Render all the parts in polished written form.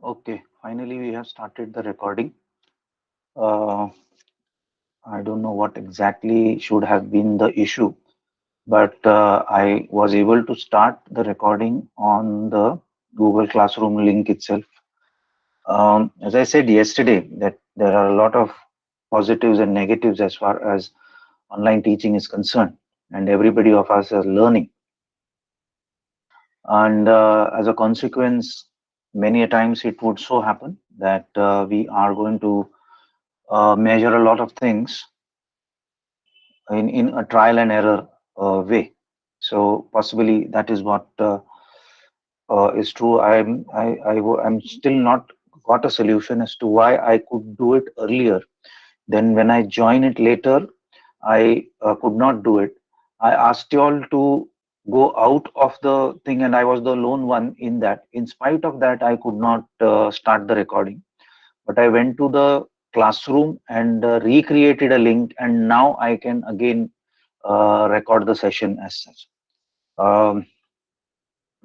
Okay, finally we have started the recording. Uh, I don't know what exactly should have been the issue, but I was able to start the recording on the Google Classroom link itself. As I said yesterday, that there are a lot of positives and negatives as far as online teaching is concerned, and everybody of us are learning. And as a consequence, many a times it would so happen that we are going to measure a lot of things in a trial and error way. So possibly that is what is true. I'm still not got a solution as to why I could do it earlier. Then when I join it later, I could not do it. I asked you all to go out of the thing, and I was the lone one in that. In spite of that, I could not start the recording. But I went to the classroom and recreated a link, and now I can again record the session as such. Um,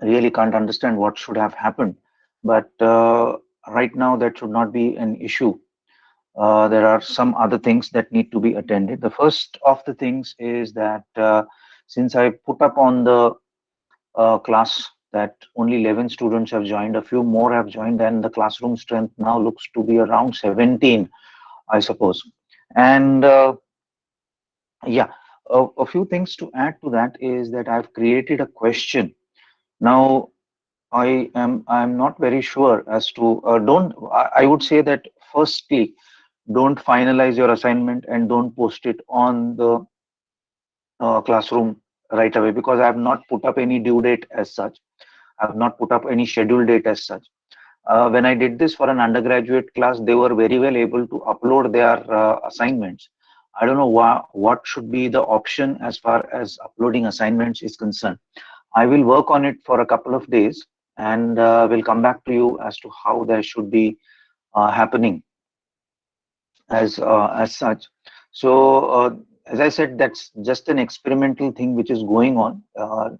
really can't understand what should have happened, but right now that should not be an issue. There are some other things that need to be attended. The first of the things is that since I put up on the class that only 11 students have joined, a few more have joined, and the classroom strength now looks to be around 17, I suppose. And yeah, a few things to add to that is that I've created a question. Now, I'm not very sure as to don't I would say that firstly, don't finalize your assignment and don't post it on the classroom right away, because I have not put up any due date as such. I have not put up any schedule date as such. When I did this for an undergraduate class, they were very well able to upload their assignments. I don't know what should be the option as far as uploading assignments is concerned. I will work on it for a couple of days, and will come back to you as to how that should be happening as such. So as I said, that's just an experimental thing which is going on.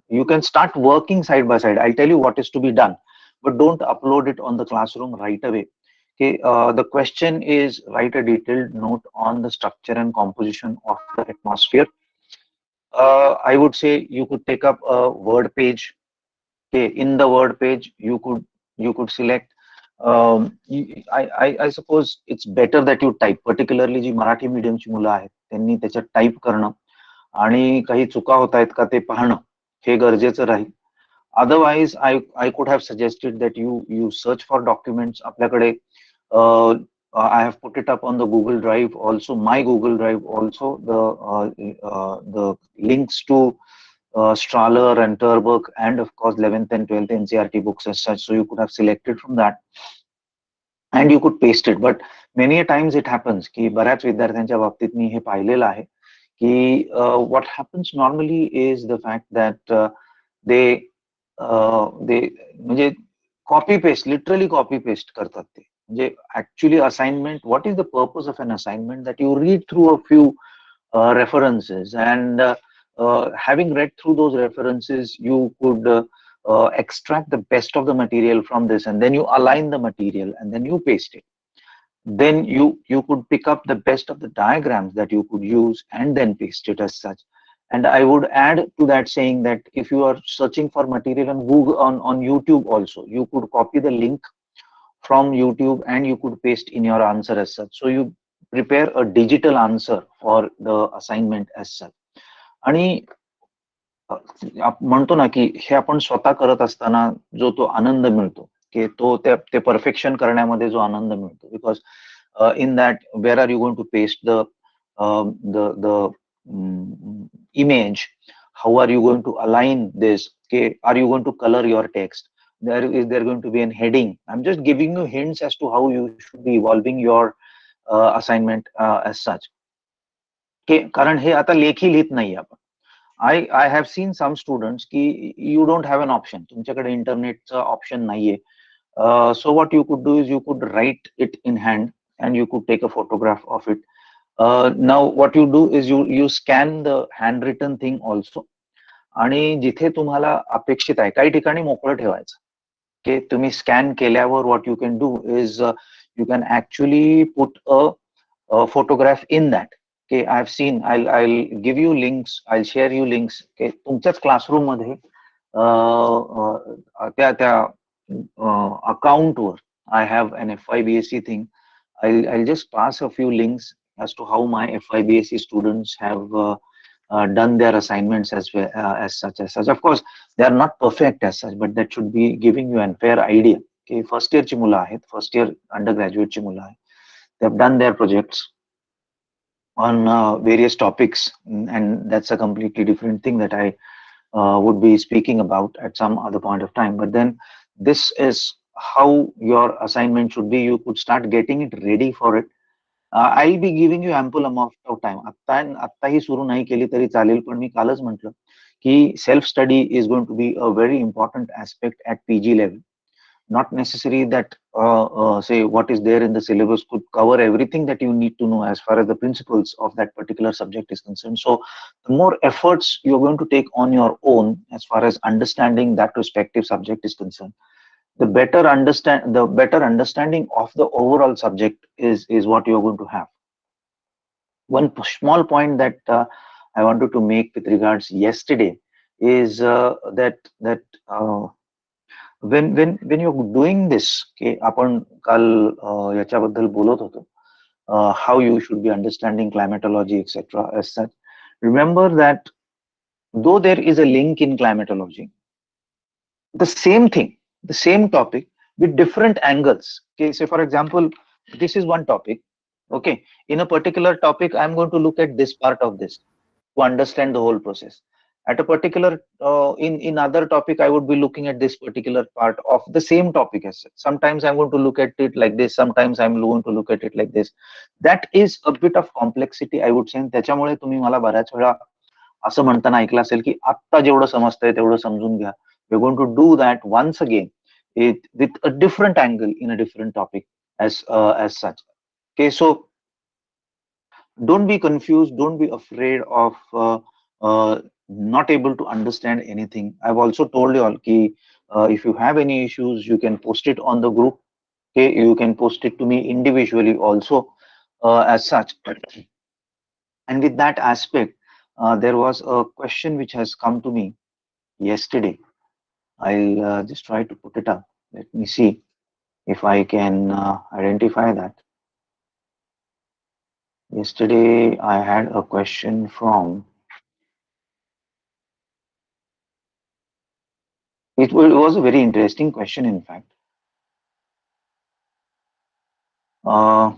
You can start working side by side. I'll tell you what is to be done, but don't upload it on the classroom right away. Okay, the question is, write a detailed note on the structure and composition of the atmosphere. I would say you could take up a word page. Okay, in the word page you could select. I suppose it's better that you type, particularly जी मराठी मीडियमची मुलं आहेत त्यांनी त्याच्यात type करणं आणि काही चुका होत आहेत का ते पाहणं हे गरजेचं राहील. Otherwise, I could have suggested that you search for documents. आपल्याकडे I have put it up on the Google Drive also, my Google Drive also, the links to Strahler and Terberg, and of course 11th and 12th NCERT books as such. So you could have selected from that and you could paste it. But many a times it happens की बऱ्याच विद्यार्थ्यांच्या बाबतीत मी हे पाहिलेलं आहे की what happens normally is the fact that they म्हणजे copy paste, literally copy paste करतात ते. म्हणजे actually assignment, what is the purpose of an assignment? That you read through a few references, and having read through those references, you could extract the best of the material from this, and then you align the material and then you paste it. Then you could pick up the best of the diagrams that you could use and then paste it as such. And I would add to that saying that if you are searching for material on Google, on YouTube also, you could copy the link from YouTube and you could paste in your answer as such. So you prepare a digital answer for the assignment as such. आणि म्हणतो ना की हे आपण स्वतः करत असताना जो तो आनंद मिळतो की ते परफेक्शन करण्यामध्ये जो आनंद मिळतो, because in that, where are you going to paste the image? How are you going to align this? Okay, are you going to color your text? Is there going to be an heading? I'm just giving you hints as to how you should be evolving your assignment as such. Okay, कारण हे आता लेखी लिहित नाही आपण. I have seen some students की you don't have an option, तुमच्याकडे इंटरनेटचं option नाहीये. So what you could do is you could write it in hand and you could take a photograph of it. Now what you do is you scan the handwritten thing also, आणि जिथे तुम्हाला अपेक्षित आहे काही ठिकाणी मोकळं ठेवायचं. Okay, तुम्ही scan केल्यावर what you can do is you can actually put a photograph in that. Okay, I've seen. I'll give you links. I'll share you links. Okay, तुमच्याच classroom मध्ये त्या त्या account were I have an FIBSc thing. I'll just pass a few links as to how my FIBSc students have done their assignments as well, as such. Of course, they are not perfect as such, but that should be giving you a fair idea. Okay, first year ची मुलं आहेत, first year undergraduate ची मुलं आहेत. They have done their projects on various topics, and that's a completely different thing that I would be speaking about at some other point of time. But then this is how your assignment should be. You could start getting it ready for it. I'll be giving you ample amount of time. आत्ताही सुरू नाही केली तरी चालेल, पण मी कालच म्हटलं की self study is going to be a very important aspect at PG level. Not necessary that say what is there in the syllabus could cover everything that you need to know as far as the principles of that particular subject is concerned. So the more efforts you're going to take on your own as far as understanding that respective subject is concerned, the better understanding of the overall subject is what you're going to have. One small point that I wanted to make with regards yesterday is that when you're doing this, okay, आपण काल याच्याबद्दल बोलत होतो, how you should be understanding climatology, etc. As such, remember that though there is a link in climatology, the same thing, the same topic with different angles. Okay, say for example, this is one topic. Okay, in a particular topic, I'm going to look at this part of this to understand the whole process. At a particular in other topic, I would be looking at this particular part of the same topic as such. Sometimes I'm going to look at it like this. Sometimes I'm going to look at it like this. That is a bit of complexity, I would say. And त्याच्यामुळे तुम्ही मला बऱ्याच वेळा असं म्हणताना ऐकलं असेल की आत्ता जेवढं समजतंय तेवढं समजून घ्या. We're going to do that once again with a different angle in a different topic as such. Okay, so don't be confused, don't be afraid of not able to understand anything. I've also told you all ki, if you have any issues, you can post it on the group. Okay, you can post it to me individually also as such. And with that aspect, there was a question which has come to me yesterday. I'll just try to put it up. Let me see if I can identify that. Yesterday, I had a question from, it was a very interesting question, in fact. Uh,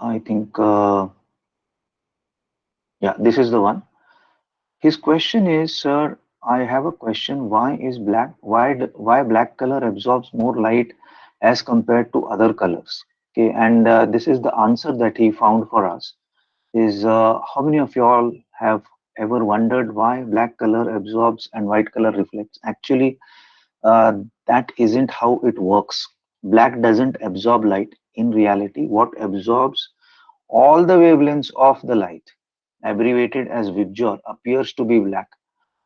I think, yeah, this is the one. His question is, sir, I have a question. Why black color absorbs more light as compared to other colors? Okay, and this is the answer that he found for us. Is how many of you all have ever wondered why black color absorbs and white color reflects? Actually, that isn't how it works. Black doesn't absorb light. In reality, what absorbs all the wavelengths of the light, abbreviated as VIBGYOR, appears to be black.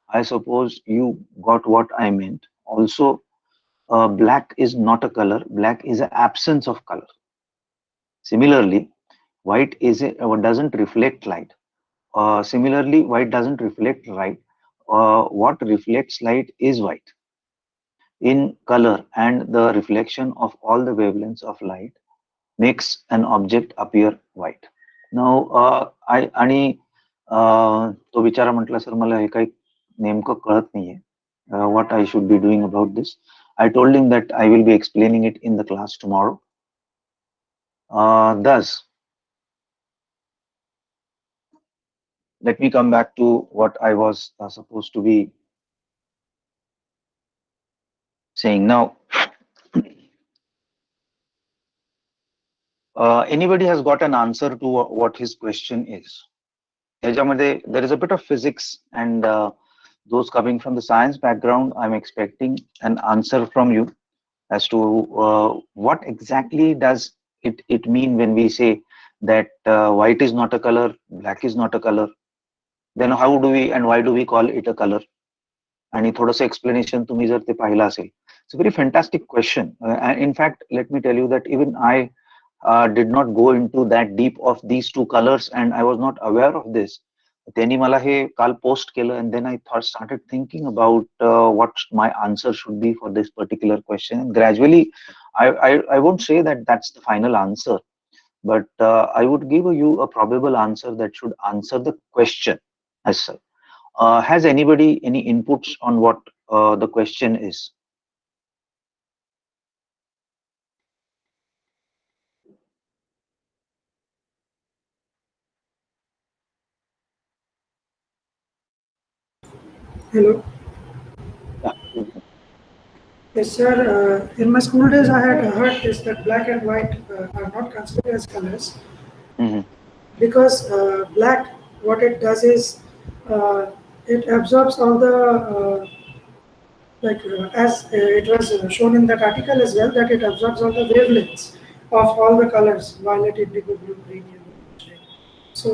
I suppose you got what I meant. Also, black is not a color. Black is an absence of color. Similarly, doesn't reflect light. Similarly, white doesn't reflect light. What reflects light is white in color, and the reflection of all the wavelengths of light makes an object appear white. Now, आणि तो बिचारा म्हटला sir मला हे काही नेमकं कळत नाहीये. What I should be doing about this. I told him that I will be explaining it in the class tomorrow. Thus, let me come back to what I was supposed to be saying. Now, anybody has got an answer to what his question is? There is a bit of physics, and those coming from the science background, I'm expecting an answer from you as to what exactly does it mean when we say that white is not a color, black is not a color. then how do we and why do we call it a color? आणि थोडंसं explanation तुम्ही जर ते पाहिलं असेल. It's a very fantastic question. And in fact, let me tell you that even I did not go into that deep of these two colors, and I was not aware of this. त्यांनी मला हे काल post केलं, and then I started thinking about what my answer should be for this particular question. And gradually, I won't say that that's the final answer, but I would give you a probable answer that should answer the question as such. Has anybody any inputs on what the question is? Hello. Yeah. Yes, sir. In my school days, I had heard this that black and white are not considered as colors Mm-hmm. because black, what it does is it absorbs all the as it was shown in that article as well, that it absorbs all the wavelengths of all the colors: violet, indigo, blue, green, yellow, red. So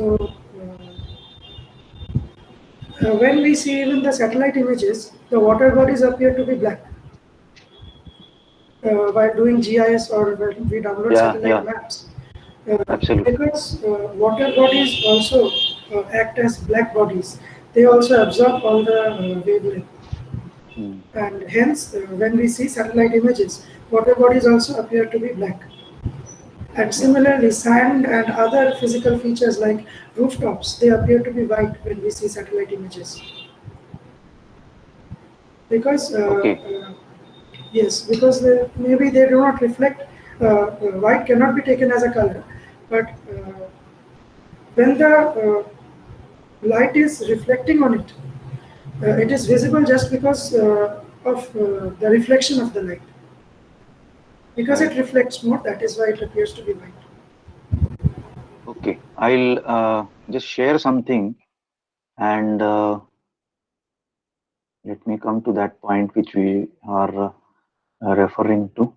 when we see even the satellite images, the water bodies appear to be black. While doing GIS or when we download Yeah, satellite yeah, maps, absolutely. because water bodies also act as black bodies. They also absorb all the wavelength, Mm. and hence when we see satellite images, water bodies also appear to be black. And Yeah, similarly, sand and other physical features like rooftops, they appear to be white when we see satellite images. Because okay, yes, because maybe they do not reflect. White cannot be taken as a color, but when the light is reflecting on it, it is visible just because of the reflection of the light. Because it correct. reflects more, that is why it appears to be white. Okay, I'll just share something, and let me come to that point which we are referring to.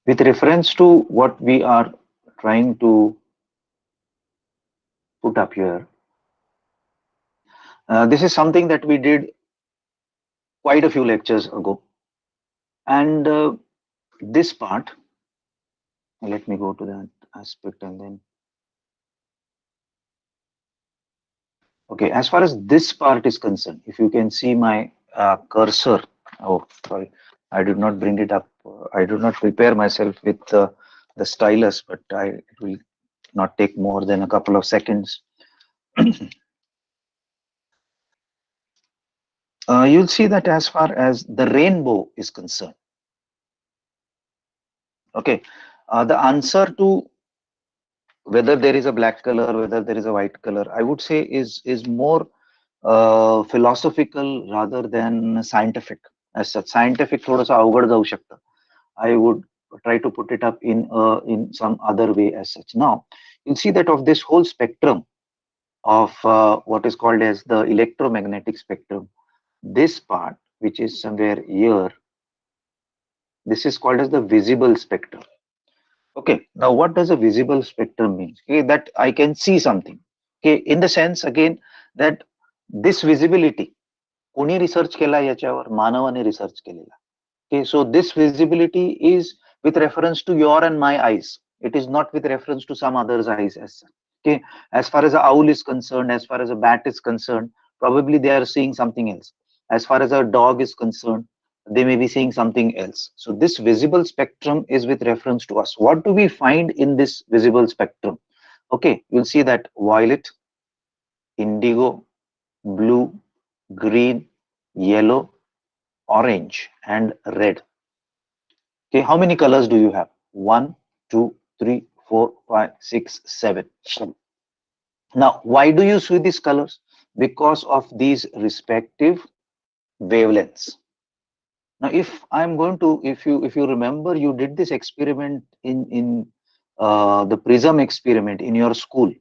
With reference to what we are trying to put up here, this is something that we did quite a few lectures ago. And this part, let me go to that aspect and then. Okay, as far as this part is concerned, if you can see my cursor, oh, sorry, I did not bring it up. I did not prepare myself with the stylus, but it will not take more than a couple of seconds. You'll see that as far as the rainbow is concerned, okay, the answer to whether there is a black color, whether there is a white color, I would say is more philosophical rather than scientific. As such, scientific थोडंसं अवघड जाऊ शकतं. I would try to put it up in some other way as such. Now, you'll see that of this whole spectrum of what is called as the electromagnetic spectrum, this part, which is somewhere here, this is called as the visible spectrum. Okay, now what does a visible spectrum mean? Okay, that I can see something. Okay, in the sense again that this visibility, कोणी research केला याच्यावर? मानवाने research केलेला. Okay, so this visibility is with reference to your and my eyes. It is not with reference to some other's eyes as such. Okay, as far as an owl is concerned, as far as a bat is concerned, probably they are seeing something else. As far as a dog is concerned, they may be seeing something else. So this visible spectrum is with reference to us. What do we find in this visible spectrum? Okay, you'll see that violet, indigo, blue, green, yellow, orange, and red. Okay, how many colors do you have? 1, 2, 3, 4, 5, 6, 7. Now, why do you see these colors? Because of these respective wavelengths. Now, if I'm going to, if you remember, you did this experiment in the prism experiment in your school.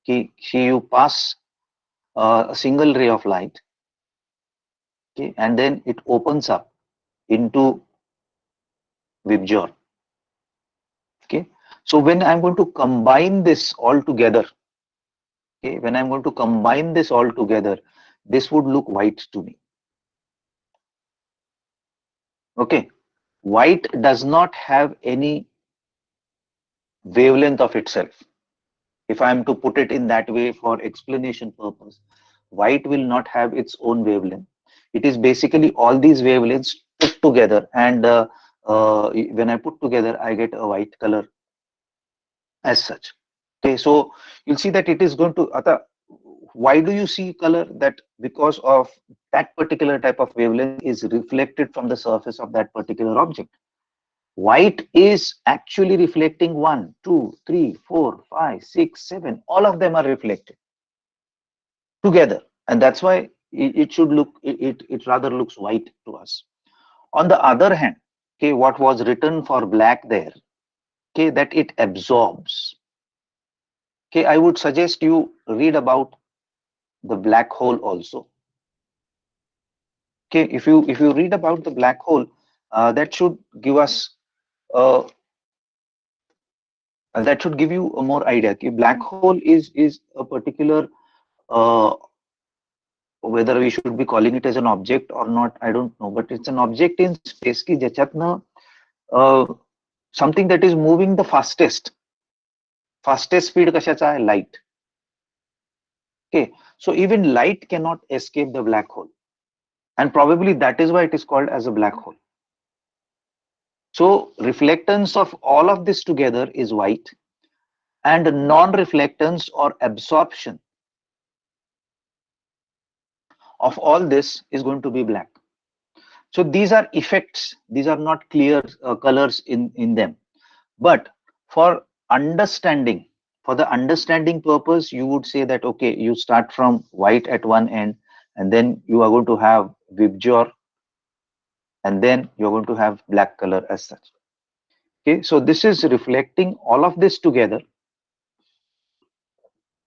Okay, you pass a single ray of light, okay, and then it opens up into VIBGYOR. Okay, So when I'm going to combine this all together, okay, when I'm going to combine this all together, this would look white to me. Okay, white does not have any wavelength of itself. If I am to put it in that way for explanation purpose, white will not have its own wavelength. It is basically all these wavelengths put together, and when I put together, I get a white color as such. Okay, so you'll see that it is going to. Why do you see color? That because of that particular type of wavelength is reflected from the surface of that particular object. White is actually reflecting 1, 2, 3, 4, 5, 6, 7. All of them are reflected together, and that's why it should look. It rather looks white to us. On the other hand, okay, what was written for black there, okay, that it absorbs. Okay, I would suggest you read about the black hole also. Okay, if you read about the black hole, that should give us uh, that should give you a more idea. Okay, black hole is a particular uh, whether we should be calling it as an object or not, I don't know, but it's an object in space की ज्याच्यातनं something that is moving the fastest speed कशाचा आहे light. Okay, so even light cannot escape the black hole, and probably that is why it is called as a black hole. So reflectance of all of this together is white, and non-reflectance or absorption of all this is going to be black. So these are effects, these are not clear colors in them. But for understanding, for the understanding purpose, you would say that, okay, you start from white at one end, and then you are going to have VIBGYOR, and then you're going to have black color as such. Okay, so this is reflecting all of this together,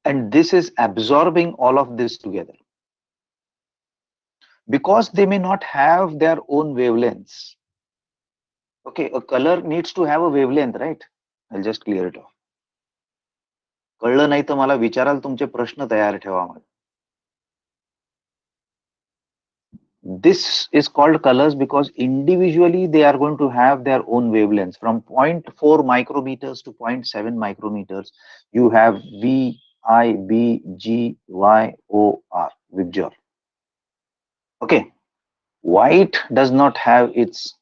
and this is absorbing all of this together. Because they may not have their own wavelengths. Okay, a color needs to have a wavelength, right? I'll just clear it off. कळलं नाही तर मला विचाराल, तुमचे प्रश्न तयार ठेवा. This is called colors because individually they are going to have their own wavelengths. From 0.4 micrometers to 0.7 micrometers, you have V, I, B, G, Y, O, R, VIBGYOR. Okay, white does not have its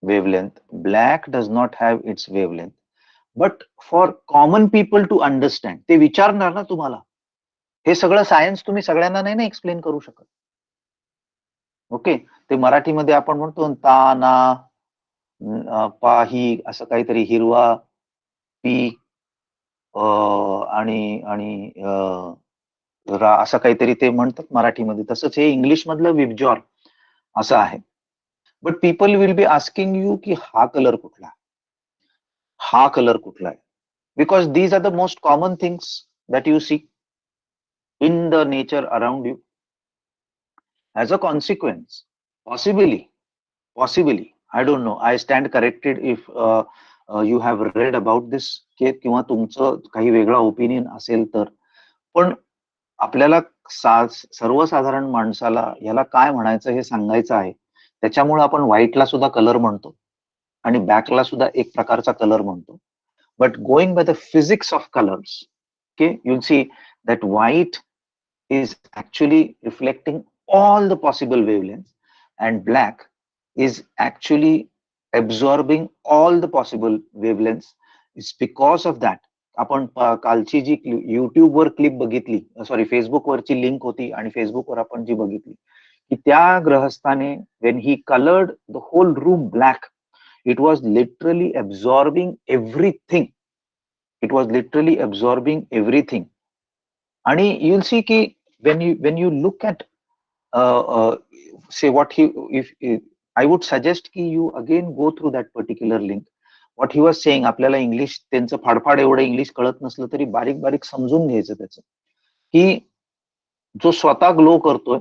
wavelength, black does not have its wavelength. But for common people to understand, ते विचारणार ना तुम्हाला, हे सगळं science तुम्ही सगळ्यांना नाही ना explain करू शकत. ओके, ते मराठीमध्ये आपण म्हणतो ताना पाही असं काहीतरी हिरवा पी आणि आणि असं काहीतरी ते म्हणतात मराठीमध्ये. तसंच हे इंग्लिश मधलं विबजॉर असं आहे. But people will be asking you की हा कलर कुठला, हा कलर कुठला आहे, because these are the most common things that you see in the nature around you. As a consequence, possibly, I don't know, I stand corrected if you have read about this किंवा तुमचं काही वेगळा opinion असेल तर. पण आपल्याला सर्वसाधारण माणसाला याला काय म्हणायचं हे सांगायचं आहे. त्याच्यामुळे आपण व्हाईटला सुद्धा कलर म्हणतो आणि ब्लॅकला सुद्धा एक प्रकारचा कलर म्हणतो. But going by the physics of colours, okay, you'll see that white is actually reflecting all the possible wavelengths and black is actually absorbing all the possible wavelengths. It's because of that आपण कालची जी YouTube वर clip बघितली, sorry Facebook वरची link होती आणि Facebook वर आपण जी बघितली की त्या ग्रहस्थाने when he colored the whole room black, it was literally absorbing everything. It was literally absorbing everything. And you'll see ki when you look at say what he, if I would suggest ki you again go through that particular link. What he was saying, आपल्याला English त्यांचं फाडफाड एवढं English कळत नसलं तरी बारीक बारीक समजून घ्यायचं त्याचं, की जो स्वतः ग्लो करतोय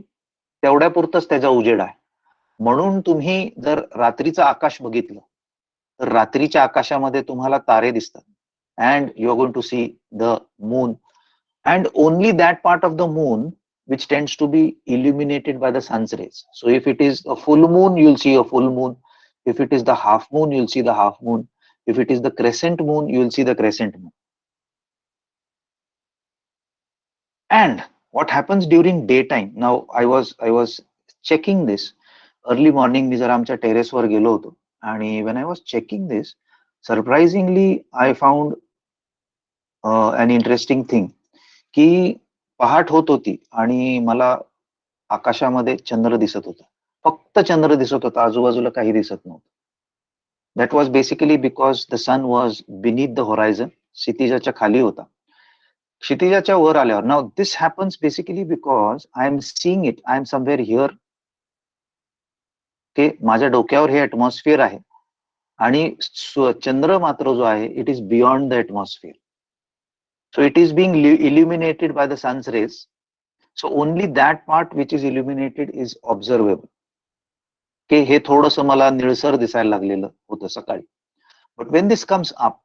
तेवढ्यापुरतच त्याचा उजेड आहे. म्हणून तुम्ही जर रात्रीचं आकाश बघितलं तर रात्रीच्या आकाशामध्ये तुम्हाला तारे दिसतात, and you're going to see the moon, and only that part of the moon which tends to be illuminated by the sun's rays. So if it is a full moon, you'll see a full moon. If it is the half moon, you'll see the half moon. If it is the crescent moon, you'll see the crescent moon. And what happens during daytime? Now I was checking this early morning. मी जरा आमच्या टेरेसवर गेलो होतो, आणि when I was checking this, surprisingly I found an interesting thing, की पहाट होत होती आणि मला आकाशामध्ये चंद्र दिसत होता. फक्त चंद्र दिसत होता, आजूबाजूला काही दिसत नव्हतं. That was basically because the sun was beneath the horizon, क्षितिजाच्या खाली होता. क्षितिजाच्या वर आल्यावर, now this happens basically because I am seeing it, I am somewhere here. ते माझ्या डोक्यावर हे ॲटमॉस्फिअर आहे, आणि चंद्र मात्र जो आहे, it is beyond the atmosphere. So it is being illuminated by the sun's rays. So only that part which is illuminated is observable. Okay, हे थोडंसं मला निळसर दिसायला लागलेलं होतं सकाळी. But when this comes up,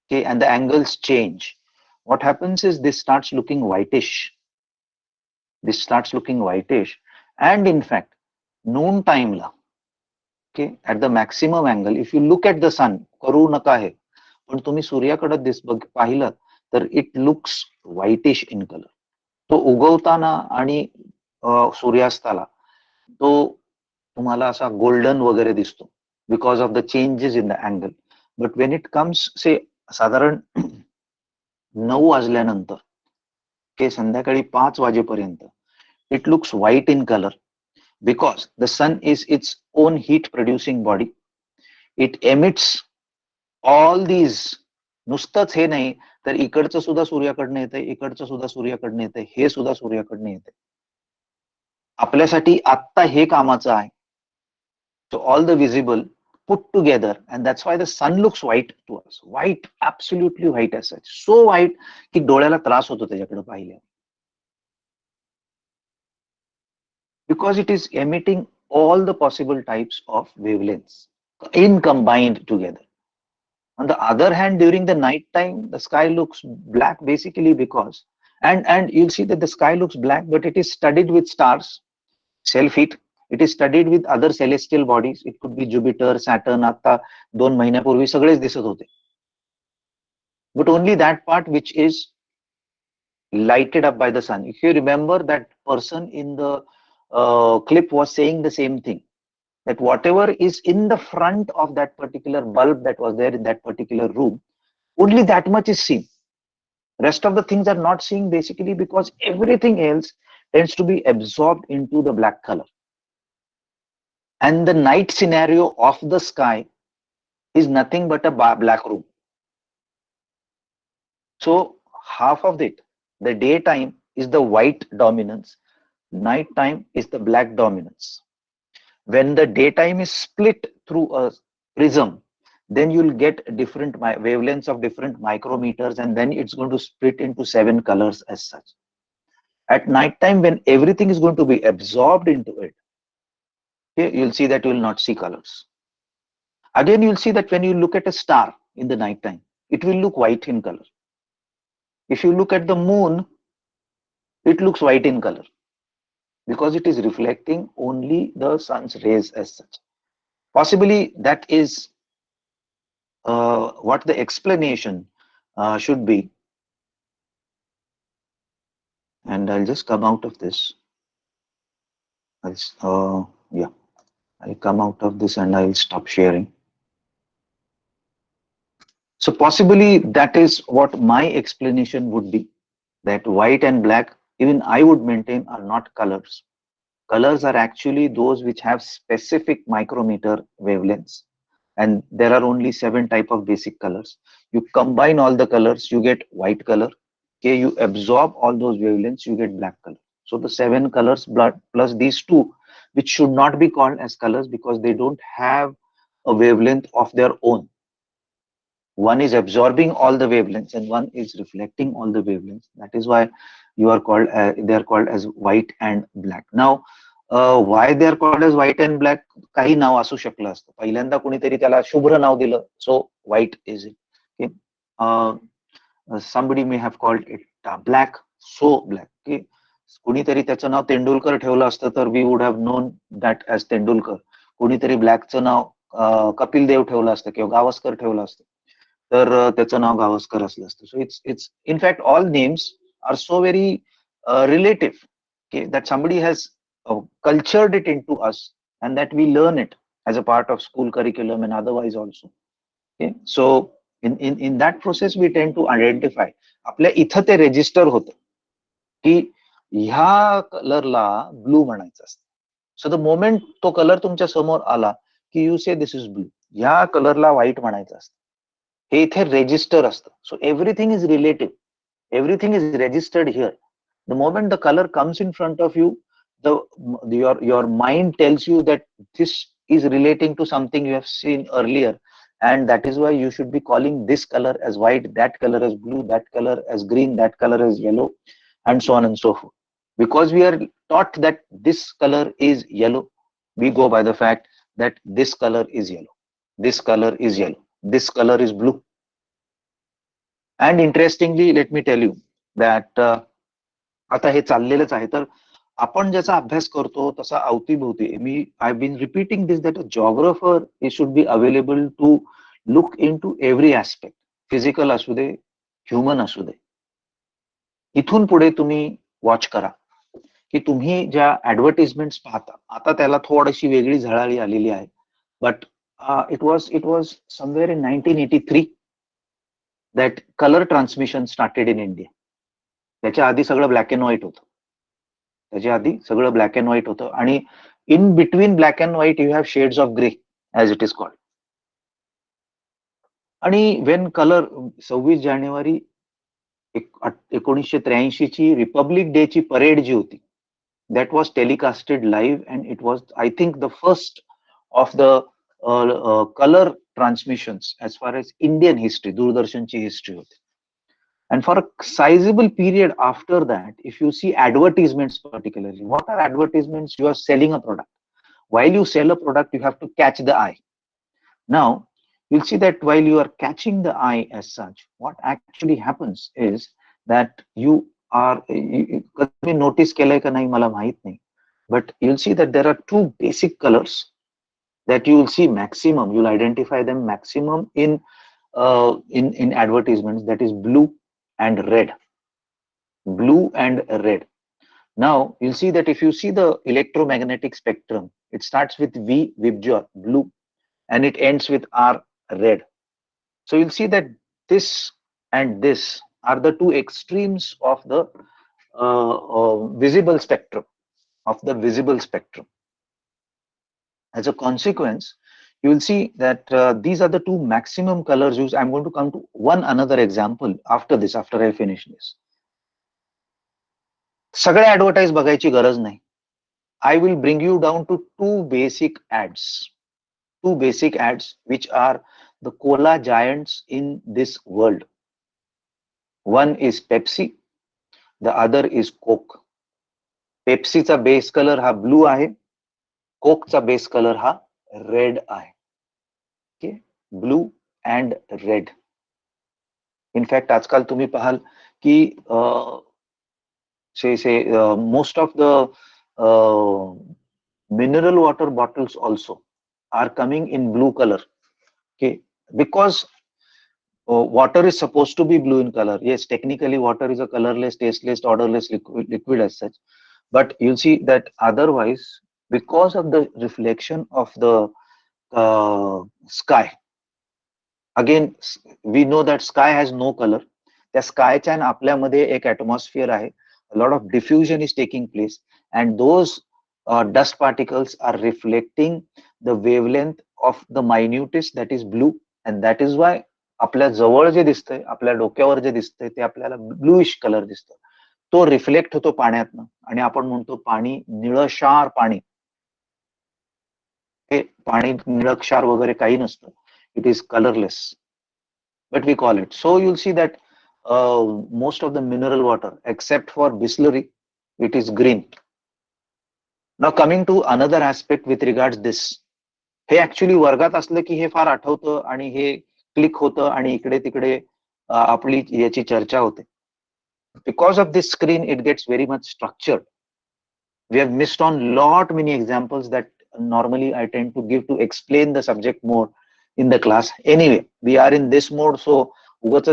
okay, and the angles change, what happens is this starts looking whitish. This starts looking whitish. And in fact, noon time la, okay, at the maximum angle, if you look at the sun, करू नका हे, पण तुम्ही सूर्याकडे पाहिलं तर it looks whitish in color. तो उगवताना आणि सूर्यास्ताला तो तुम्हाला असा गोल्डन वगैरे दिसतो, because of the changes in the angle. But when it comes say साधारण 9 वाजल्यानंतर के संध्याकाळी 5 वाजेपर्यंत, it looks white in colour, because the sun is its own heat producing body. It emits all these, नुसतंच हे नाही तर इकडचं सुद्धा सूर्याकडनं येतंय, इकडचं सुद्धा सूर्याकडनं येतंय, हे सुद्धा सूर्याकडनं येतंय. आपल्यासाठी आत्ता हे कामाचं आहे. So all the visible put together, and that's why the sun looks white to us. White, absolutely white as such. So white की डोळ्याला त्रास होतो त्याच्याकडे पाहिल्यावर. Because it is emitting all the possible types of wavelengths in combined together. On the other hand, during the night time, the sky looks black basically because, and you'll see that the sky looks black, but it is studded with stars, self-heat. It is studied with other celestial bodies. It could be Jupiter, Saturn. आता 2 महिन्यापूर्वी सगळेच दिसत होते. But only that part which is lighted up by the sun. If you remember, that person in the clip was saying the same thing, that whatever is in the front of that particular bulb that was there in that particular room, only that much is seen. Rest of the things are not seen, basically because everything else tends to be absorbed into the black color. And the night scenario of the sky is nothing but a black room. So half of it, the daytime is the white dominance, nighttime is the black dominance. When the daytime is split through a prism, then you'll get different wavelengths of different micrometers, and then it's going to split into 7 colors as such. At nighttime, when everything is going to be absorbed into it, okay, you'll see that you will not see colors. Again, you'll see that when you look at a star in the nighttime, it will look white in color. If you look at the moon, it looks white in color, because it is reflecting only the sun's rays as such. Possibly that is what the explanation should be. And I'll just come out of this. Yeah, I'll come out of this and I'll stop sharing. So possibly that is what my explanation would be, that white and black, even I would maintain, are not colors. Colors are actually those which have specific micrometer wavelengths, and there are only 7 types of basic colors. You combine all the colors, you get white color. Okay, you absorb all those wavelengths, you get black color. So the 7 colors plus these 2, which should not be called as colors because they don't have a wavelength of their own. One is absorbing all the wavelengths and one is reflecting all the wavelengths. That is why you are called they are called as white and black. Now why they are called as white and black, काही नाव असू शकलं असतं. पहिल्यांदा कोणीतरी त्याला शुभ्र नाव दिलं, so white is it. Okay, somebody may have called it black, so black. Okay, कोणीतरी त्याचं नाव तेंडुलकर ठेवलं असतं तर we would have known that as Tendulkar. कोणीतरी ब्लॅकचं नाव कपिल देव ठेवलं असतं किंवा गावस्कर ठेवलं असतं तर त्याचं नाव गावस्कर असलं असतं. So it's in fact all names are so very relative, okay, that somebody has cultured it into us and that we learn it as a part of school curriculum and otherwise also. Okay, so in that process we tend to identify. आपल्या इथं ते resistor होतं की ह्या कलरला blue म्हणायचं असतं. So the moment तो colour तुमच्या समोर आला की यू से दिस इज ब्लू, ह्या कलरला व्हाईट म्हणायचं असतं. हे इथे रेजिस्टर असतं. So everything is relative, everything is registered here. The moment the color comes in front of you, your mind tells you that this is relating to something you have seen earlier, and that is why you should be calling this color as white, that color as blue, that color as green, that color as yellow, and so on and so forth. Because we are taught that this color is yellow, we go by the fact that this color is yellow, this color is yellow, this color is blue. And interestingly, let me tell you that आता हे चाललेलंच आहे. तर आपण ज्याचा अभ्यास करतो तसा अवतीभोवती I been repeating this that a geographer it should be available to look into every aspect, physical असू दे, ह्युमन असू दे. इथून पुढे तुम्ही वॉच करा की तुम्ही ज्या ऍडव्हर्टिजमेंट पाहता, आता त्याला थोडीशी वेगळी झळाळी आलेली आहे, but it was somewhere in 1983 that color transmission started in India. त्याच्या आधी सगळं ब्लॅक अँड व्हाईट होतं. त्याच्या आधी सगळं ब्लॅक अँड व्हाईट होतं आणि in between black and white you have shades of grey as it is called. आणि वेन कलर 26 जानेवारी 1983 ची रिपब्लिक डे ची परेड जी होती, that was telecasted live and it was I think the first of the color transmissions as far as Indian history, Doordarshanchi history होती. And for a sizable period after that, if you see advertisements particularly, what are advertisements? You are selling a product. While you sell a product, you have to catch the eye. Now, you'll see that while you are catching the eye as such, what actually happens is that you are, कधी notice केलंय का नाही मला माहित नाही, but you'll see that there are two basic colors that you will see maximum, you'll identify them maximum in advertisements, that is blue and red. Blue and red. Now you'll see that if you see the electromagnetic spectrum, it starts with V, VIBGYOR, blue, and it ends with R, red. So you'll see that this and this are the two extremes of the visible spectrum, As a consequence, you will see that these are the two maximum colors used. I'm going to come to one another example after I finish this. सगळे advertise बघायची गरज नाही. I will bring you down to two basic ads which are the cola giants in this world. One is Pepsi, the other is Coke. पेप्सीचा base colour हा blue आहे, कोकचा base colour हा red आहे. Okay, blue and red. In fact आजकाल तुम्ही पाहाल की most of the mineral water bottles also are coming in blue color. Okay, because water is supposed to be blue in color. Yes, technically water is a colorless, tasteless, odorless liquid as such, but you'll see that otherwise, because of the reflection of the sky, again we know that sky has no color. त्या स्कायच्या आणि आपल्यामध्ये एक atmosphere आहे. A lot of diffusion is taking place, and those dust particles are reflecting the wavelength of the minutest, that is blue, and that is why आपल्या जवळ जे दिसतंय, आपल्या डोक्यावर जे दिसतंय ते आपल्याला ब्लूइश कलर दिसतं. तो रिफ्लेक्ट होतो पाण्यातनं आणि आपण म्हणतो पाणी निळशार पाणी. हे पाणी निळक्षार वगैरे काही नसतं. It is colorless, but we call it. So you'll see that most of the mineral water except for Bisleri, it is green. Now coming to another aspect with regards this, हे ऍक्च्युअली वर्गात असलं की हे फार आठवतं आणि हे click होतं आणि इकडे तिकडे आपली याची चर्चा होते. Because of this screen, it gets very much structured. We have missed on lot many examples that normally I tend to give to explain the subject more in the class. Anyway, we are in this mode, so उगाच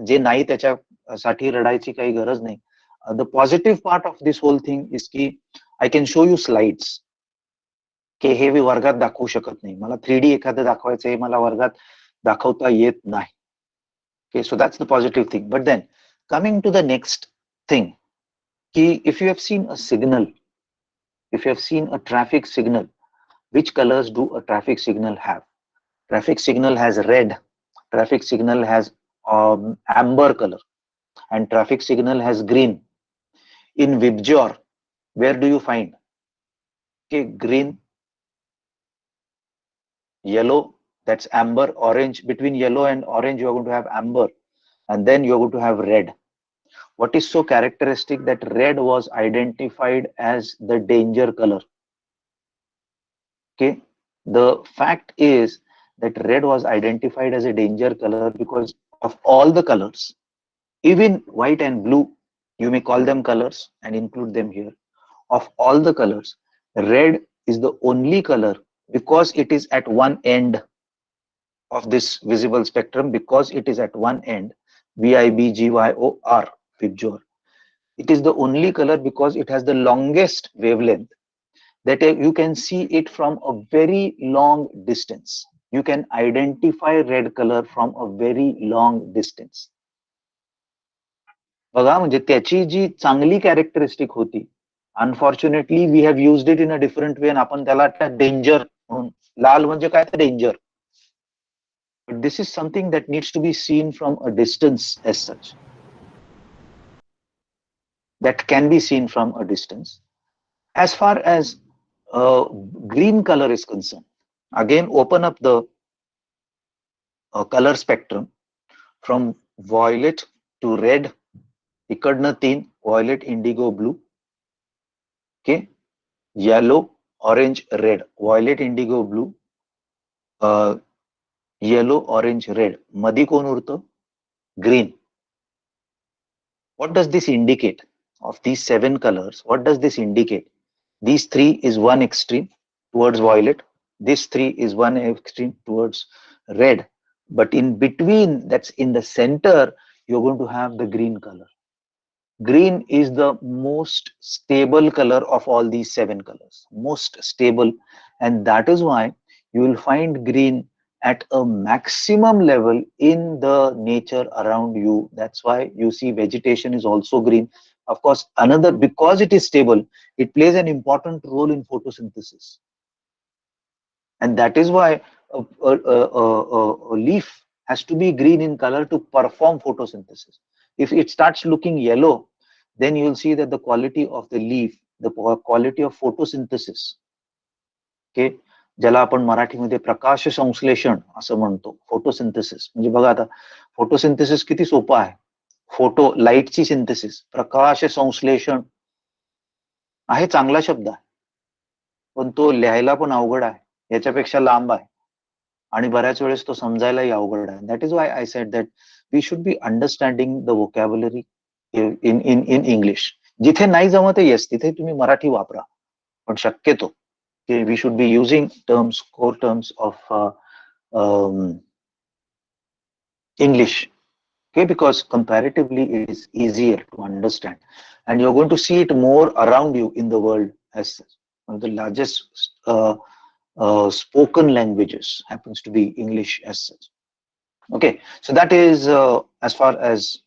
जे नाही त्याच्यासाठी रडायची काही गरज नाही. The positive part of this whole thing is की I can show you slides. की हे मी वर्गात दाखवू शकत नाही. मला 3D एखादं दाखवायचं आहे, मला वर्गात दाखवता येत नाही. Okay, so that's the positive thing. But then coming to the next thing, if you have seen a signal, if you have seen a traffic signal, which colors do a traffic signal have? Traffic signal has red, traffic signal has amber color, and traffic signal has green. In VIBGYOR, where do you find? Okay, green, yellow, that's amber, orange. Between yellow and orange, you're going to have amber, and then you're going to have red. What is so characteristic that red was identified as the danger color? Okay, the fact is that red was identified as a danger color because of all the colors, even white and blue, you may call them colors and include them here. Of all the colors, red is the only color because it is at one end of this visible spectrum, because it is at one end, VIBGYOR, VIBGYOR. It is the only color because it has the longest wavelength, that you can see it from a very long distance. You can identify red color from a very long distance. बघा, म्हणजे त्याची जी चांगली characteristic होती, unfortunately we have used it in a different way, आपण त्याला danger म्हणून, लाल म्हणजे काय तर danger. But this is something that needs to be seen from a distance as such. That can be seen from a distance. As far as green color is concerned, again open up the color spectrum from violet to red, इकडनं 3, violet, indigo, blue, okay, yellow, orange, red, violet, indigo, blue, yellow, orange, red, मधी कोण उरतं? Green. What does this indicate? Of these 7 colors, what does this indicate? These 3 is one extreme towards violet, this 3 is one extreme towards red, but in between, that's in the center, you're going to have the green color. Green is the most stable color of all these 7 colors, most stable, and that is why you will find green at a maximum level in the nature around you. That's why you see vegetation is also green. Of course, another, because it is stable, it plays an important role in photosynthesis. And that is why a leaf has to be green in color to perform photosynthesis. If it starts looking yellow, then you will see that the quality of the leaf, the quality of photosynthesis, okay, ज्याला आपण मराठीमध्ये प्रकाश संश्लेषण असं म्हणतो, photosynthesis. म्हणजे बघा आता photosynthesis किती सोपं आहे. फोटो, लाईटची सिंथेसिस, प्रकाश संश्लेषण आहे चांगला शब्द आहे, पण तो लिहायला पण अवघड आहे, याच्यापेक्षा लांब आहे, आणि बऱ्याच वेळेस तो समजायलाही अवघड आहे. That is why I said that we should be understanding the vocabulary in English. जिथे नाही जमत आहे, येस, तिथे तुम्ही मराठी वापरा, पण शक्यतो we should be using terms, core terms of English, okay, because comparatively it is easier to understand, and you're going to see it more around you in the world as such. One of the largest spoken languages happens to be English as such. Okay, so that is as far as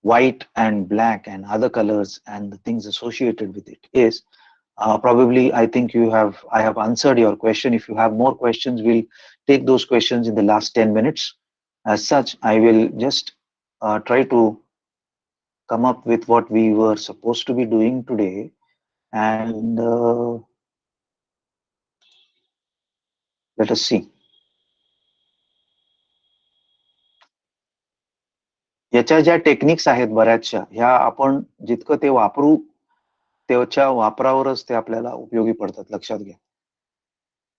white and black and other colors and the things associated with it is. Probably I think I have answered your question. If you have more questions, we'll take those questions in the last 10 minutes. As such, I will just try to come up with what we were supposed to be doing today, and let us see. याच्या ज्या techniques आहेत बऱ्याचशा, ह्या आपण जितकं ते वापरू, त्याच्या वापरावरच ते आपल्याला उपयोगी पडतात, लक्षात घ्या.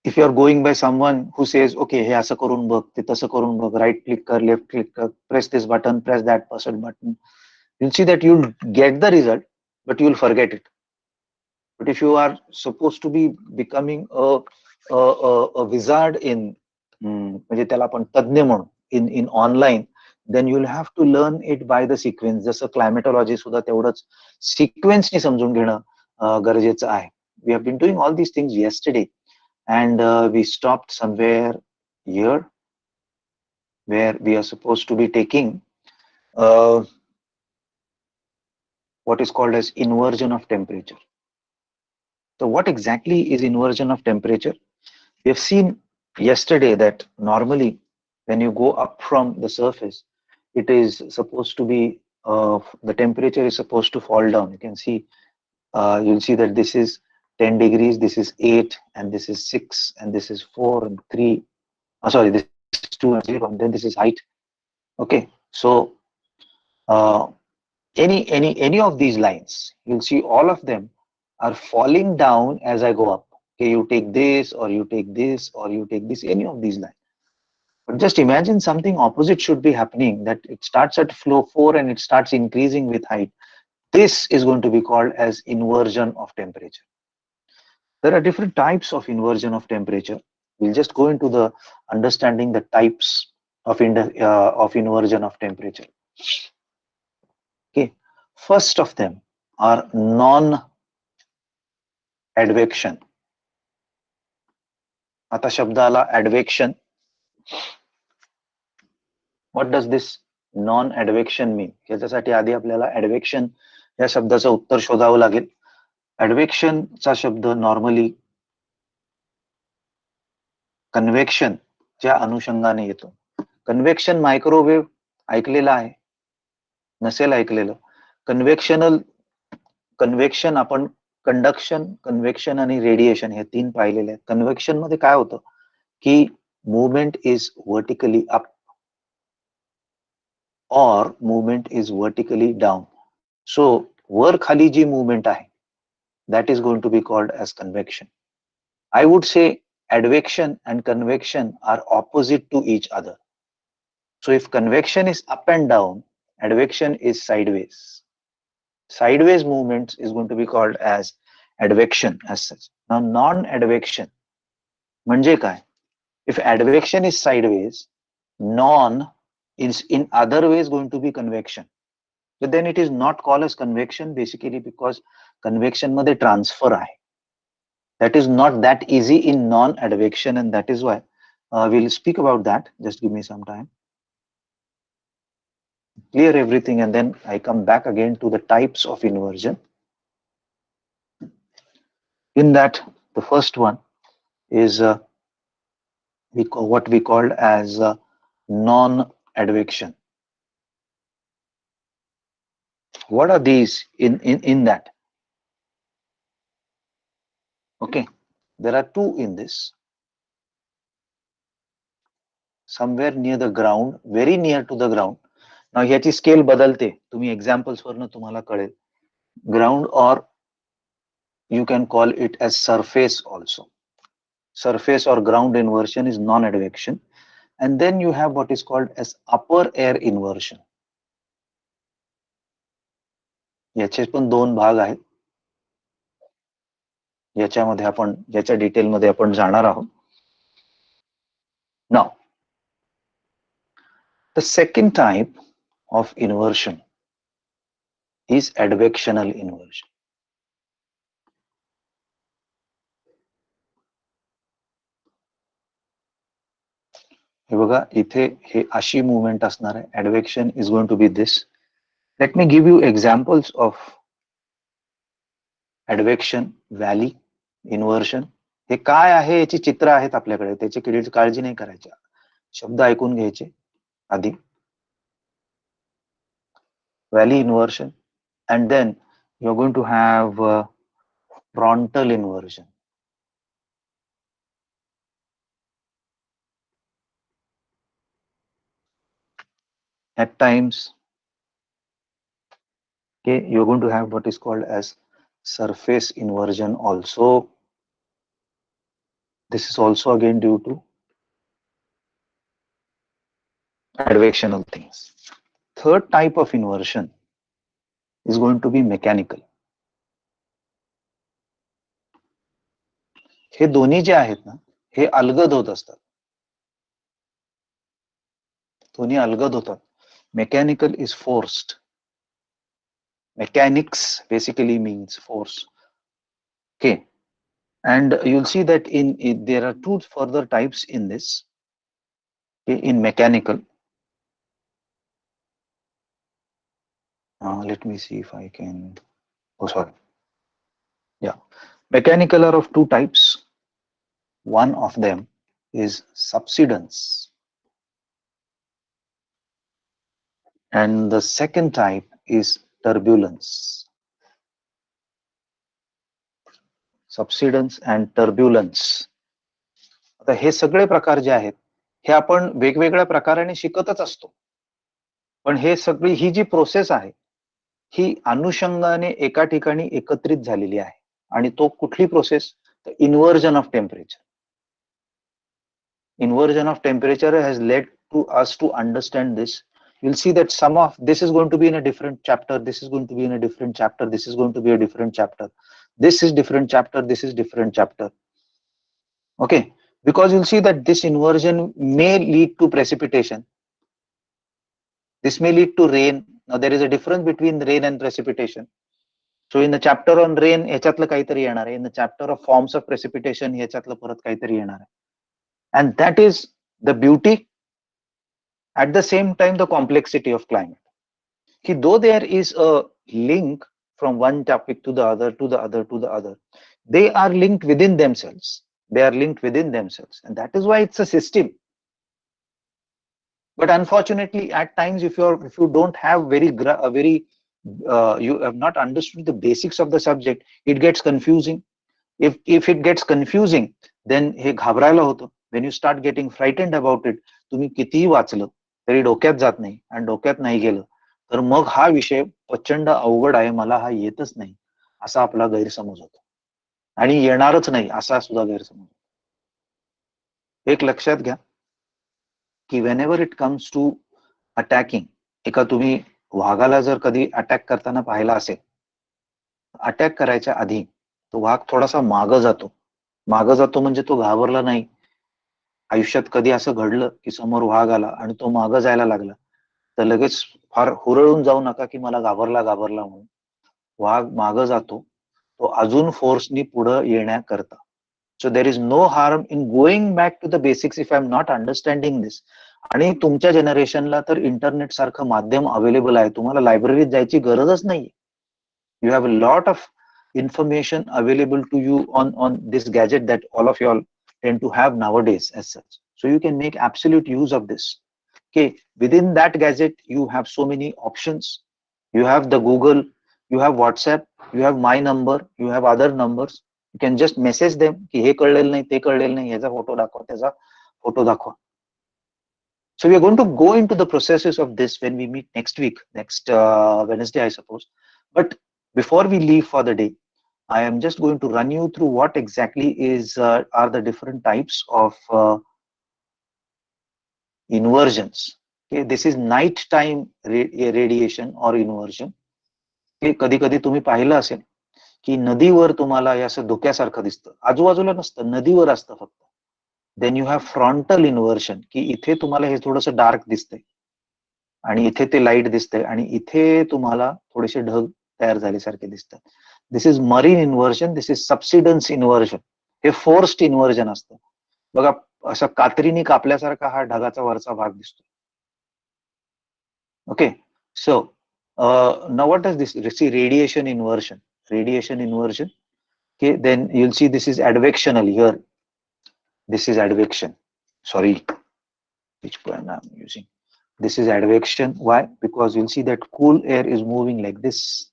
if you're going by someone who says, okay, हे असं करून बघ, ते तसं करून बघ, right click कर, left click कर, press this button, press that button, you'll see that you'll get the result, but you'll forget it. But if you are supposed to be becoming a wizard in म्हणजे त्याला आपण तज्ञ म्हणू in online, then you'll have to learn it by the sequence. जसं climatology सुद्धा तेवढंच sequence ने समजून घेणं गरजेचं आहे. We have been doing all these things yesterday, and we stopped somewhere here where we are supposed to be taking what is called as inversion of temperature. So what exactly is inversion of temperature? We have seen yesterday that normally when you go up from the surface, it is supposed to be the temperature is supposed to fall down. You can see, you'll see that this is 10 degrees, this is 8, and this is 6, and this is 4 and 3. Sorry, this is 2 and 0, and then this is height. Okay, so uh, any of these lines, you'll see all of them are falling down as I go up. Okay, you take this, or you take this, or you take this, any of these lines. But just imagine something opposite should be happening, that it starts at flow 4 and it starts increasing with height. This is going to be called as inversion of temperature. There are different types of inversion of temperature. We'll just go into the understanding the types of inversion of temperature. Okay, first of them are non-advection. आता शब्द आला advection. What does this non-advection mean? याच्यासाठी आधी आपल्याला advection या शब्दाचं उत्तर शोधावं लागेल. Advection चा शब्द नॉर्मली कन्व्हेक्शन च्या अनुषंगाने येतो. कन्व्हेक्शन मायक्रोवेव्ह ऐकलेलं आहे, नसेल ऐकलेलं. कन्व्हेक्शन आपण कंडक्शन, कन्व्हेक्शन आणि रेडिएशन हे 3 पाहिलेले आहेत. कन्व्हेक्शन मध्ये काय होतं की movement is vertically up or movement is vertically down. So वर खाली जी movement आहे, that is going to be called as convection. I would say advection and convection are opposite to each other. So if convection is up and down, advection is sideways. Sideways movement is going to be called as advection as such. Now non-advection म्हणजे काय? If advection is sideways, non is in other ways going to be convection. But then it is not called as convection basically because convection मध्ये transfer आहे. That is not that easy in non-advection, and that is why we'll speak about that. Just give me some time. Clear everything, and then I come back again to the types of inversion. In that, the first one is what we called as non-advection. What are these in that? Okay, there are 2 in this. Somewhere near the ground, very near to the ground. Now ह्याची scale बदलते, तुम्ही examples वरनं तुम्हाला कळेल. Ground, or you can call it as surface also. Surface or ground inversion is non-advection. And then you have what is called as upper air inversion. याचे पण 2 भाग आहेत. याच्यामध्ये आपण याच्या डिटेलमध्ये आपण जाणार आहोत. Now, the second type of inversion is advectional inversion. हे बघा, इथे हे अशी मूवमेंट असणार आहे. Advection is going to be this. Let me give you examples of advection, valley, inversion. हे काय आहे याची चित्र आहेत आपल्याकडे, त्याची काळजी नाही करायची. शब्द ऐकून घ्यायचे आधी. Valley inversion, and then you're going to have frontal inversion. At times, okay, you're going to have what is called as surface inversion also. This is also again due to advectional things. Third type of inversion is going to be mechanical. हे दोन्ही जे आहेत ना, हे अलगद होत असतात. दोन्ही अलगद होतात. Mechanical is forced. Mechanics basically means force. Okay. And you'll see that in there are two further types in this. Okay, in mechanical. Let me see if I can. Oh, sorry. Yeah. Mechanical are of two types. One of them is subsidence. And the second type is turbulence. Subsidence and turbulence. आता हे सगळे प्रकार जे आहेत हे आपण वेगवेगळ्या प्रकाराने शिकतच असतो. पण हे सगळी ही जी प्रोसेस आहे ही अनुषंगाने एका ठिकाणी एकत्रित झालेली आहे. आणि तो कुठली process? The inversion of temperature. Inversion of temperature has led to us to understand this. You'll see that some of this is going to be in a different chapter. This is going to be in a different chapter. This is going to be a different chapter. This is different chapter. This is different chapter. Okay, because you'll see that this inversion may lead to precipitation. This may lead to rain. Now there is a difference between rain and precipitation. So in the chapter on rain, ह्याच्यातलं काहीतरी येणार आहे. In the chapter of forms of precipitation, ह्याच्यातलं परत काहीतरी येणार आहे. And that is the beauty, at the same time the complexity of climate. Ki though there is a link from one topic to the other, to the other, to the other, they are linked within themselves. They are linked within themselves, and that is why it's a system. But unfortunately, at times, if you don't have you have not understood the basics of the subject, it gets confusing. If it gets confusing, then हे घाबरायला होतं. When you start getting frightened about it, तुम्ही कितीही वाचलं तरी डोक्यात जात नाही, आणि डोक्यात नाही गेलं तर मग हा विषय प्रचंड अवघड आहे, मला हा येतच नाही असा आपला गैरसमज होतो, आणि येणारच नाही असा सुद्धा गैरसमज. एक लक्षात घ्या की whenever it comes to attacking, एका तुम्ही वाघाला जर कधी अटॅक करताना पाहिला असेल, अटॅक करायच्या आधी तो वाघ थोडासा मागं जातो. मागं जातो म्हणजे तो घाबरला नाही. आयुष्यात कधी असं घडलं की समोर वाघ आला आणि तो मागं जायला लागला तर लगेच फार हुरळून जाऊ नका की मला घाबरला म्हणून. वाघ मागं जातो तो अजून फोर्सनी पुढं येण्याकरता. So there is no harm in going back to the basics if I am not understanding this. आणि तुमच्या जनरेशनला तर इंटरनेट सारखं माध्यम अवेलेबल आहे, तुम्हाला लायब्ररीत जायची गरजच नाहीये. You have a lot of information available to you on this gadget that all of you all tend to have nowadays as such. So you can make absolute use of this. Okay, within that gadget, you have so many options. You have the Google, you have WhatsApp, you have my number, you have other numbers. You can just message them ki he कळलेलं नाही, ते कळलेलं नाही, याचा photo दाखवा, त्याचा photo दाखवा. So we are going to go into the processes of this when we meet next week, next Wednesday, I suppose. But before we leave for the day, I am just going to run you through what exactly are the different types of inversions. Okay, this is nighttime radiation or inversion. Okay, कधी कधी तुम्ही पाहिलं असेल की नदीवर तुम्हाला असं धोक्यासारखं दिसतं, आजूबाजूला नसतं, नदीवर असतं फक्त. Then you have frontal inversion, की इथे तुम्हाला हे थोडंसं डार्क दिसतंय आणि इथे ते लाईट दिसतंय आणि इथे तुम्हाला थोडेसे ढग तयार झाल्यासारखे दिसतात. This is marine inversion, this is subsidence inversion. हे फोर्स्ड इन्व्हर्जन असतं बघा, असं कात्रीने कापल्यासारखा हा ढगाचा वरचा भाग दिसतो. Okay, so now what does this see? Radiation inversion. Okay, then you'll see this is advectional here. This is advection. Sorry, which point I'm using? This is advection. Why? Because you'll see that cool air is moving like this,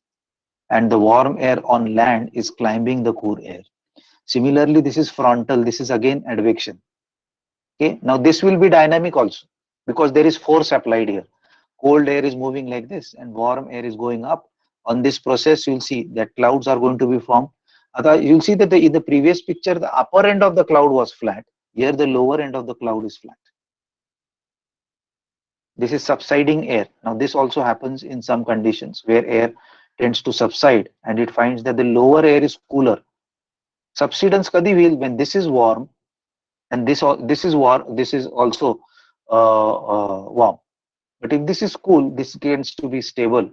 and the warm air on land is climbing the cool air. Similarly, this is frontal. This is again advection. Okay, now this will be dynamic also because there is force applied here. Cold air is moving like this and warm air is going up. On this process, you'll see that clouds are going to be formed. You'll see that in the previous picture, the upper end of the cloud was flat. Here, the lower end of the cloud is flat. This is subsiding air. Now, this also happens in some conditions where air tends to subside and it finds that the lower air is cooler. Subsidence kadi will when this is warm and this is warm. This is also warm. But if this is cool, this tends to be stable,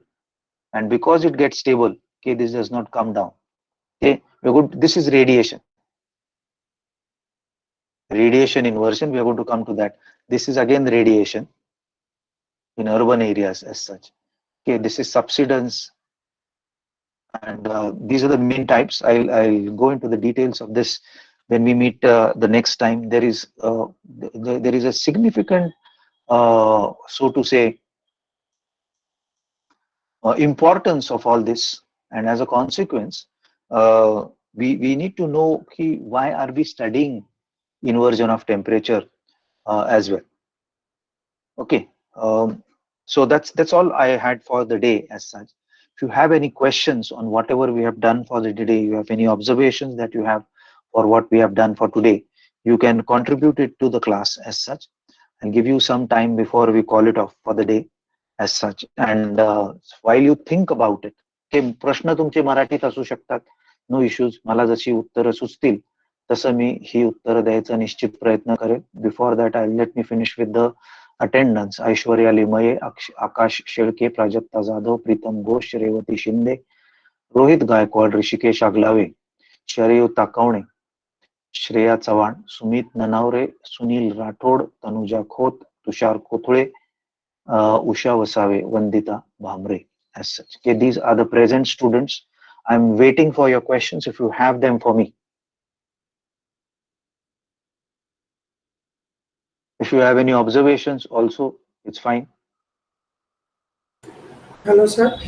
and because it gets stable, okay, this does not come down. Okay, we're good. This is radiation. Radiation inversion. We are going to come to that. This is again radiation in urban areas as such. Okay, this is subsidence, and these are the main types. I'll go into the details of this when we meet the next time. There is a significant, so to say, importance of all this, and as a consequence, we need to know why are we studying inversion of temperature as well. Okay, so that's all I had for the day as such. If you have any questions on whatever we have done for the day, you have any observations that you have for what we have done for today, you can contribute it to the class as such. I'll give you some time before we call it off for the day as such. And while you think about it, हे प्रश्न तुमचे मराठीत असू शकतात, no issues. मला जशी उत्तरं सुचतील तसं मी ही उत्तरं द्यायचा निश्चित प्रयत्न करेन. Before that I let me finish with the attendance. Aishwarya Limaye, Akash Shelke, Prajakta Jadhav, Pritam Ghosh, Revati Shinde, Rohit Gaikwad, Hrishikesh Aglave, Sharayu Takawane, Shreya Chavan, Sumit Nanaware, Sunil Rathod, Tanuja Khot, Tushar Kothale, Usha Vasave, Vandita Bhamre as such. Okay, these are the present students. I'm waiting for your questions if you have them for me. If you have any observations also, it's fine. Hello, sir.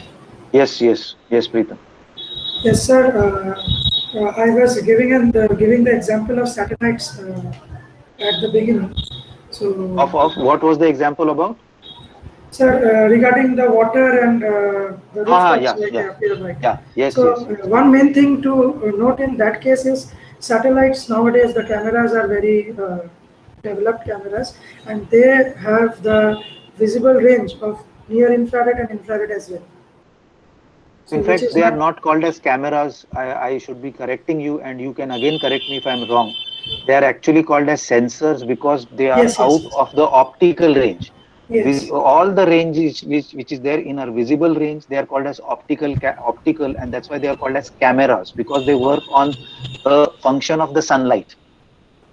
Yes, Preetham. Yes, sir. I was giving the example of satellites at the beginning. So Of what was the example about? Sir, regarding the water and the rooftops, Yes. One main thing to note in that case is satellites nowadays, the cameras are very developed cameras, and they have the visible range of near infrared and infrared as well. So in fact, they are not called as cameras. I should be correcting you, and you can again correct me if I'm wrong. They are actually called as sensors because they are out of the optical range. Yes. All the range which is there in our visible range, they are called as optical, and that's why they are called as cameras, because they work on the function of the sunlight.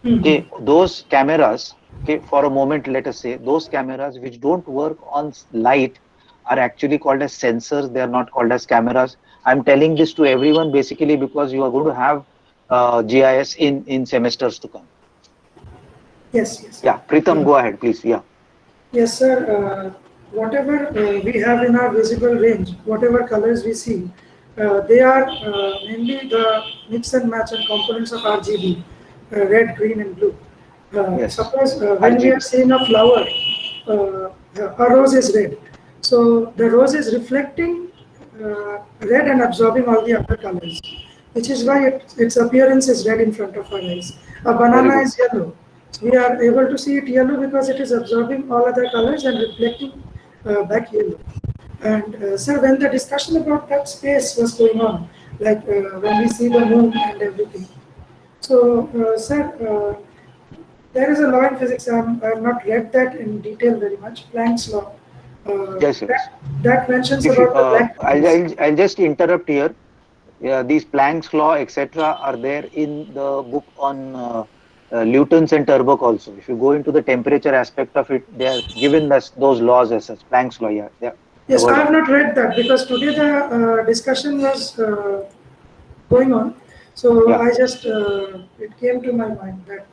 Okay, those cameras, okay, for a moment, let us say, those cameras which don't work on light are actually called as sensors. They are not called as cameras. I'm telling this to everyone basically because you are going to have GIS in semesters to come. Yes. Yeah, Pritham, go ahead, please. Yeah. Yes, sir. Whatever we have in our visible range, whatever colors we see, they are mainly the mix and match and components of RGB, red, green, and blue. Suppose when we are seeing a flower, a rose is red. So the rose is reflecting red and absorbing all the other colors, which is why its appearance is red in front of our eyes. A banana is yellow. We are able to see it yellow because it is absorbing all other colors and reflecting back yellow. And sir, when the discussion about that space was going on, like when we see the moon and everything. So, sir, there is a law in physics. I have not read that in detail very much. Planck's law. Yes. That mentions about the black holes. I'll just interrupt here. These Planck's law, etc., are there in the book on Lewtons and Turbock also. If you go into the temperature aspect of it, they are given us those laws as such. Planck's law, Yes, I have not read that because today the discussion was going on. So I just, it came to my mind that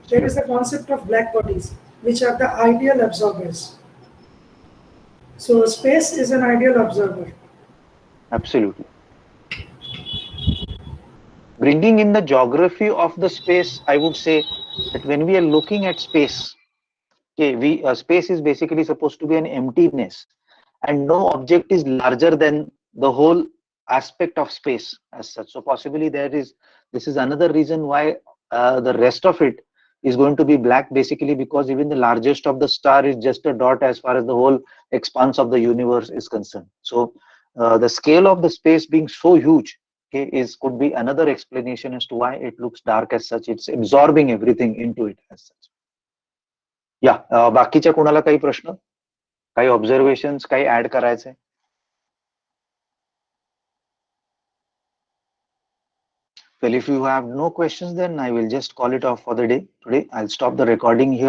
there is a concept of black bodies, which are the ideal absorbers. So space is an ideal absorber. Absolutely. Bringing in the geography of the space, I would say that when we are looking at space, okay, space is basically supposed to be an emptiness, and no object is larger than the whole aspect of space as such. So possibly this is another reason why the rest of it is going to be black, basically because even the largest of the star is just a dot as far as the whole expanse of the universe is concerned. So the scale of the space being so huge, okay, is could be another explanation as to why it looks dark as such. It's absorbing everything into it as such. या बाकीच्या कोणाला काही प्रश्न, काही observations, काही add करायचे? Well, if you have no questions, then I will just call it off for the day. Today, I'll stop the recording here.